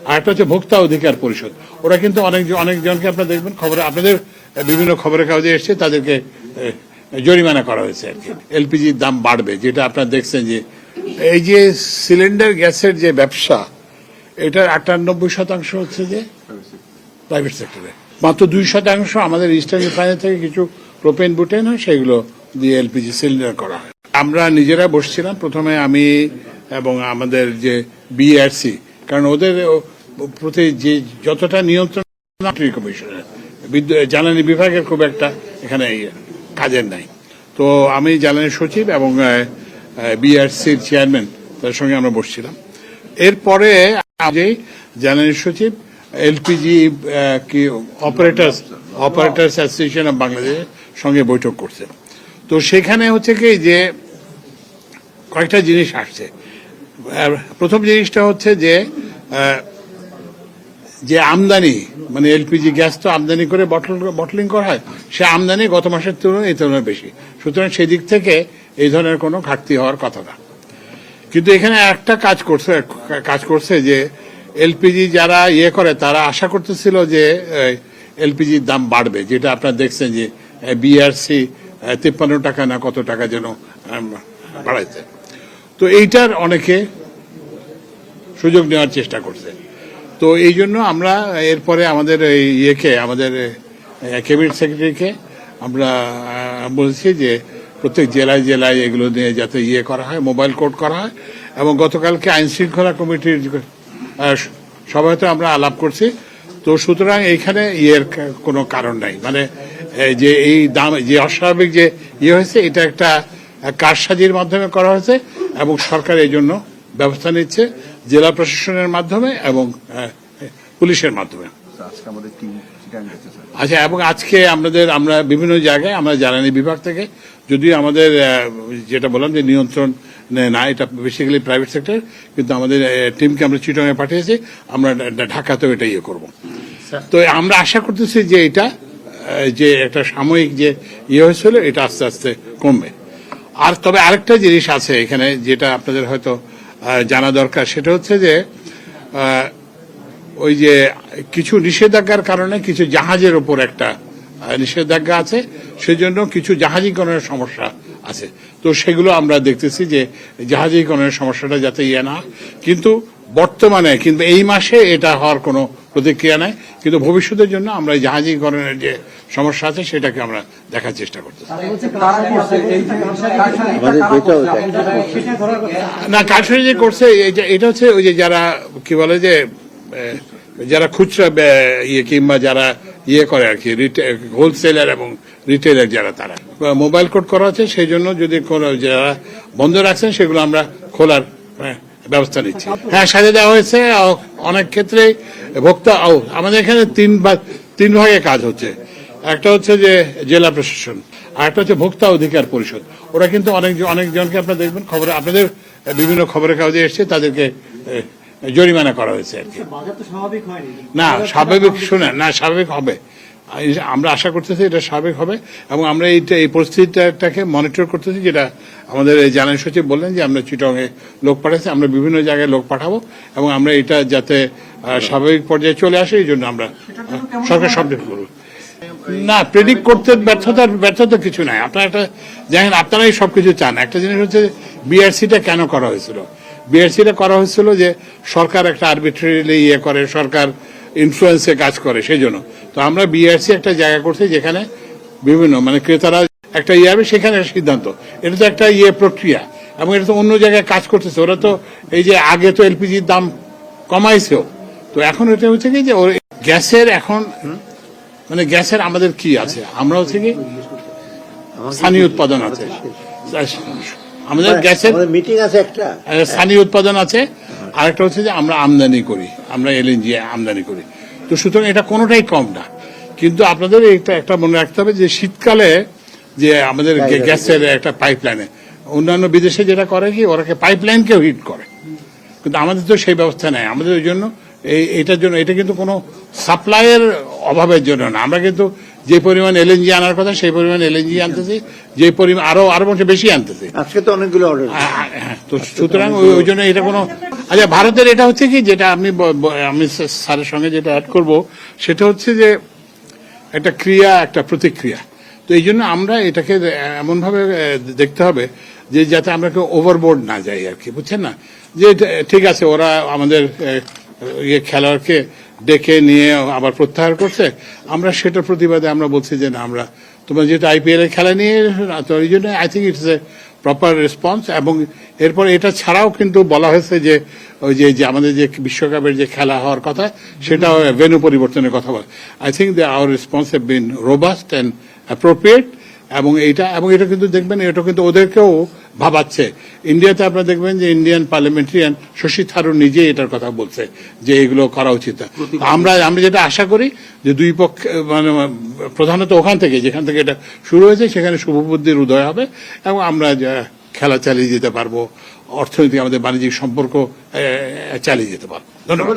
আর একটা হচ্ছে ভোক্তা অধিকার পরিষদ। ওরা কিন্তু অনেকজনকে আপনারা দেখবেন খবরে, আপনাদের বিভিন্ন খবরের কাগজে এসছে, তাদেরকে জরিমানা করা হয়েছে আর কি। এলপিজির দাম বাড়বে, যেটা আপনারা দেখছেন যে এই যে সিলিন্ডার গ্যাসের যে ব্যবসা, এটার 98% হচ্ছে যে প্রাইভেট সেক্টরে, মাত্র 2% আমাদের ইস্টার্ন রিফাইনারি থেকে কিছু প্রোপেন বুটেন হয়, সেগুলো দিয়ে এলপিজি সিলিন্ডার করা হয়। আমরা নিজেরা বসছিলাম প্রথমে, আমি এবং আমাদের যে বিআরসি, কারণ ওদের প্রতি যে যতটা নিয়ন্ত্রণ কমিশনের জ্বালানি বিভাগের খুব একটা এখানে কাজের নাই। তো আমি জ্বালানি সচিব এবং বিআরসির চেয়ারম্যান, তার সঙ্গে আমরা বসছিলাম। এরপরে জ্বালানি সচিব এলপিজি অপারেটর্স অ্যাসোসিয়েশন অফ বাংলাদেশের সঙ্গে বৈঠক করছে। তো সেখানে হচ্ছে কি যে কয়েকটা জিনিস আসছে। প্রথম জিনিসটা হচ্ছে যে আমদানি, মানে এলপিজি গ্যাস তো আমদানি করে বটলিং করা হয়, সে আমদানি গত মাসের তুলনায় এই তুলনায় বেশি, সুতরাং সেদিক থেকে এই ধরনের কোনো ঘাটতি হওয়ার কথা না। কিন্তু এখানে একটা কাজ করছে যে এলপিজি যারা করে, তারা আশা করতেছিল যে এলপিজির দাম বাড়বে, যেটা আপনারা দেখছেন যে বিআরসি 53 টাকা না কত টাকা যেন বাড়াইছে। তো এইটার অনেকে সুযোগ নেওয়ার চেষ্টা করছে। তো এই জন্য আমরা এরপরে আমাদের আমাদের ক্যাবিনেট সেক্রেটারিকে আমরা বলছি যে প্রত্যেক জেলায় জেলায় এগুলো নিয়ে যাতে করা হয়, মোবাইল কোর্ট করা হয়। এবং গতকালকে আইন শৃঙ্খলা কমিটির সভাতে আমরা আলাপ করছি। তো সুতরাং এইখানে কোনো কারণ নাই, মানে যে এই দাম যে অস্বাভাবিক যে হয়েছে, এটা একটা কারসাজির মাধ্যমে করা হয়েছে এবং সরকার এই জন্য ব্যবস্থা নিচ্ছে জেলা প্রশাসনের মাধ্যমে এবং পুলিশের মাধ্যমে। আচ্ছা, এবং আজকে আমরা বিভিন্ন জায়গায় আমরা জ্বালানি বিভাগ থেকে, যদিও আমাদের যেটা বললাম যে নিয়ন্ত্রণ না, এটা বেসিক্যালি প্রাইভেট সেক্টর, কিন্তু আমাদের টিমকে আমরা চিটংয়ে পাঠিয়েছি, আমরা ঢাকাতেও এটা করব। তো আমরা আশা করতেছি যে এটা যে একটা সাময়িক যে হয়েছিল, এটা আস্তে আস্তে কমবে। আর তবে আরেকটা জিনিস আছে এখানে, যেটা আপনাদের হয়তো জানা দরকার, সেটা হচ্ছে যে ওই যে কিছু নিষেধাজ্ঞার কারণে কিছু জাহাজের উপর একটা নিষেধাজ্ঞা আছে, সেজন্য কিছু জাহাজীকরণের সমস্যা আছে। তো সেগুলো আমরা দেখতেছি যে জাহাজীকরণের সমস্যাটা যাতে না, কিন্তু বর্তমানে কিন্তু এই মাসে এটা হওয়ার কোনো প্রতিক্রিয়া নাই, কিন্তু ভবিষ্যতের জন্য আমরা এই জাহাজীকরণের যে সমস্যা আছে সেটাকে আমরা দেখার চেষ্টা করতেছি। না, কারসাজি যে করছে এটা হচ্ছে ওই যে যারা কি বলে যে যারা খুচরা কিংবা যারা করে আর কি, হোলসেলার এবং রিটেলার যারা, তারা মোবাইল কোড করা আছে। সেই জন্য যদি কোনো যারা বন্ধ রাখছেন সেগুলো আমরা খোলার ব্যবস্থা নিচ্ছি। হ্যাঁ, সাজা দেওয়া হয়েছে অনেক ক্ষেত্রে। ভোক্তা আমাদের এখানে তিন ভাগে কাজ হচ্ছে। একটা হচ্ছে যে জেলা প্রশাসন, আর একটা হচ্ছে ভোক্তা অধিকার পরিষদ। ওরা কিন্তু অনেকজনকে আপনারা দেখবেন খবরে, আপনাদের বিভিন্ন খবরের কাগজে এসছে, তাদেরকে জরিমানা করা হয়েছে আর কি। না, স্বাভাবিক স্বাভাবিক হবে। আমরা আশা করতেছি এটা স্বাভাবিক হবে এবং আমরা এই পরিস্থিতিটাকে মনিটর করতেছি, যেটা আমাদের জ্বালানি সচিব বললেন যে আমরা চিটংয়ে লোক পাঠাচ্ছি, আমরা বিভিন্ন জায়গায় লোক পাঠাবো এবং আমরা এটা যাতে স্বাভাবিক পর্যায়ে চলে আসে, এই জন্য আমরা সরকার সব করব। না, প্রেডিক্ট করতে ব্যর্থতা কিছু নাই। আপনারা একটা দেখেন, আপনারাই সবকিছু চান। একটা জিনিস হচ্ছে বিআরসিটা কেন করা হয়েছিল। বিআরসিটা করা হয়েছিল যে সরকার একটা আরবিট্রারিলি করে, সরকার ইনফ্লুয়েন্সে কাজ করে, সেই জন্য। তো আমরা বিআরসি একটা জায়গা করছি যেখানে বিভিন্ন মানে ক্রেতারা একটা হবে, সেখানে সিদ্ধান্ত। এটা তো একটা প্রক্রিয়া এবং এটা তো অন্য জায়গায় কাজ করতেছে। ওরা তো এই যে আগে তো এলপিজির দাম কমাইছেও, তো এখন এটা হচ্ছে কি যে গ্যাসের এখন মানে গ্যাসের আমাদের কি আছে, আমরা হচ্ছে কি স্থানীয় উৎপাদন আছে, আমাদের গ্যাসের মিটিং আছে, একটা স্থানীয় উৎপাদন আছে, আরেকটা হচ্ছে যে আমরা আমদানি করি, আমরা এলএনজি আমদানি করি। তো সুতরাং এটা কোনোটাই কম না। কিন্তু আপনাদের একটা মনে রাখতে হবে যে শীতকালে যে আমাদের গ্যাসের একটা পাইপলাইনে, অন্যান্য বিদেশে যেটা করে কি, ওরাকে পাইপলাইনকেও হিট করে, কিন্তু আমাদের তো সেই ব্যবস্থা নেই। আমাদের ওই জন্য এটার জন্য এটা কিন্তু কোনো সাপ্লাইয়ের অভাবের জন্য না। আমরা কিন্তু যে পরিমাণ এলএনজি আনার কথা সেই পরিমাণ এলএনজি আনতেছি, যে পরিমাণ আরো বছর বেশি আনতেছি। আজকে তো অনেকগুলো অর্ডার। তো সুতরাং ওই জন্য এটা কোনো, আচ্ছা ভারতের এটা হচ্ছে কি, যেটা আমি স্যারের সঙ্গে যেটা অ্যাড করব সেটা হচ্ছে যে একটা ক্রিয়া, একটা প্রতিক্রিয়া। তো এই জন্য আমরা এটাকে এমনভাবে দেখতে হবে যে যাতে আমরা কেউ ওভারবোর্ড না যাই আর কি, বুঝছেন না? যে ঠিক আছে ওরা আমাদের খেলোয়াড়কে ডেকে নিয়ে আবার প্রত্যাহার করছে, আমরা সেটার প্রতিবাদে আমরা বলছি যে না, আমরা তোমরা যেহেতু আইপিএল এর খেলা নিয়ে, তো এই জন্য I think it's a proper response. এবং এরপর এটা ছাড়াও কিন্তু বলা হয়েছে যে ওই যে আমাদের যে বিশ্বকাপের যে খেলা হওয়ার কথা, সেটা ভেন্যু পরিবর্তনের কথা বলে। I think the our response have been robust and appropriate. এবং এটা কিন্তু দেখবেন, এটা কিন্তু ওদেরকেও ভাবাচ্ছে। ইন্ডিয়াতে আপনারা দেখবেন যে ইন্ডিয়ান পার্লামেন্টারিয়ান শশী থারুর নিজে এটার কথা বলছে যে এগুলো করা উচিত। আমরা যেটা আশা করি যে দুই পক্ষ, মানে প্রধানত ওখান থেকে, যেখান থেকে এটা শুরু হয়েছে সেখানে শুভবুদ্ধির উদয় হবে এবং আমরা খেলা চালিয়ে যেতে পারবো, অর্থনৈতিক আমাদের বাণিজ্যিক সম্পর্ক চালিয়ে যেতে পারবো। ধন্যবাদ।